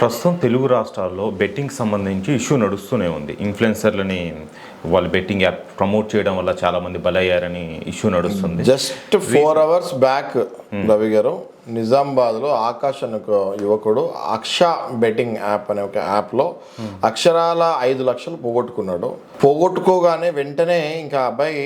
ప్రస్తుతం తెలుగు రాష్ట్రాల్లో బెట్టింగ్ సంబంధించి ఇష్యూ నడుస్తూనే ఉంది. ఇన్ఫ్లుయెన్సర్లని వాళ్ళు బెట్టింగ్ యాప్ ప్రమోట్ చేయడం వల్ల చాలామంది బలయ్యారని ఇష్యూ నడుస్తుంది. జస్ట్ 4 hours బ్యాక్ రవి గారు నిజామాబాద్లో ఆకాష్ అనే ఒక యువకుడు అక్ష బెట్టింగ్ యాప్ అనే ఒక యాప్లో అక్షరాల 5 లక్షలు పోగొట్టుకున్నాడు. పోగొట్టుకోగానే వెంటనే ఇంకా అబ్బాయి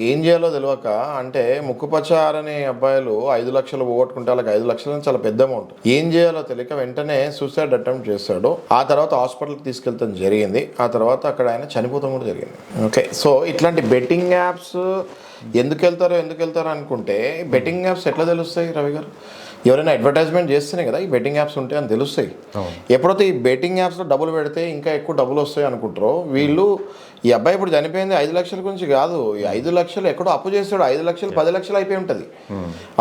ఏం చేయాలో తెలియక, అంటే ముక్కుపచారని అబ్బాయిలు 5 లక్షలు పోగొట్టుకుంటే వాళ్ళకి 5 లక్షలు చాలా పెద్ద అమౌంట్. ఏం చేయాలో తెలియక వెంటనే సూసైడ్ అటెంప్ట్ చేశాడు. ఆ తర్వాత హాస్పిటల్కి తీసుకెళ్తాం జరిగింది. ఆ తర్వాత అక్కడ ఆయన చనిపోతాం కూడా జరిగింది. ఓకే, సో ఇట్లాంటి బెట్టింగ్ యాప్స్ ఎందుకు వెళ్తారో అనుకుంటే బెట్టింగ్ యాప్స్ ఎట్లా తెలుస్తాయి రవి గారు? ఎవరైనా అడ్వర్టైజ్మెంట్ చేస్తేనే కదా ఈ బెట్టింగ్ యాప్స్ ఉంటాయి అని తెలుస్తాయి. ఎప్పుడైతే ఈ బెట్టింగ్ యాప్స్లో డబ్బులు పెడితే ఇంకా ఎక్కువ డబ్బులు వస్తాయి అనుకుంటారో వీళ్ళు, ఈ అబ్బాయి ఇప్పుడు చనిపోయింది 5 లక్షల గురించి కాదు. ఈ 5 లక్షలు ఎక్కడో అప్పు చేస్తాడు. 5 లక్షలు 10 లక్షలు అయిపోయి ఉంటుంది.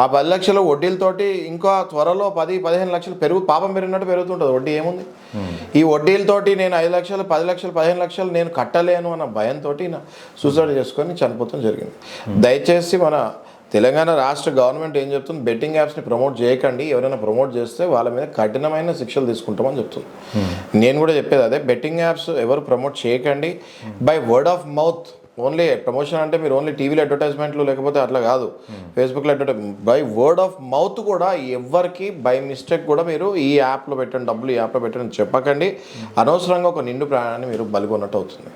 ఆ 10 లక్షలు వడ్డీలతోటి ఇంకా త్వరలో 10-15 లక్షలు పాపం పెరిగినట్టు పెరుగుతుంటుంది. వడ్డీ ఏముంది? ఈ వడ్డీలతోటి నేను 5 లక్షలు 10 లక్షలు 15 లక్షలు నేను కట్టలేను అన్న భయంతో సూసైడ్ చేసుకొని చనిపోతాం జరిగింది. దయచేసి మన తెలంగాణ రాష్ట్ర గవర్నమెంట్ ఏం చెప్తుంది, బెట్టింగ్ యాప్స్ని ప్రమోట్ చేయకండి. ఎవరైనా ప్రమోట్ చేస్తే వాళ్ళ మీద కఠినమైన శిక్షలు తీసుకుంటామని చెప్తుంది. నేను కూడా చెప్పేది అదే, బెట్టింగ్ యాప్స్ ఎవరు ప్రమోట్ చేయకండి. By word of mouth only. Promotion అంటే మీరు ఓన్లీ టీవీలో అడ్వర్టైజ్మెంట్లు లేకపోతే అట్లా కాదు, ఫేస్బుక్లో బై వర్డ్ ఆఫ్ మౌత్ కూడా ఎవరికి బై మిస్టేక్ కూడా మీరు ఈ యాప్లో పెట్టండి, డబ్బులు ఈ యాప్లో పెట్టండి చెప్పకండి. అనవసరంగా ఒక నిండు ప్రాణాన్ని మీరు బలిగొన్నట్టు అవుతుంది.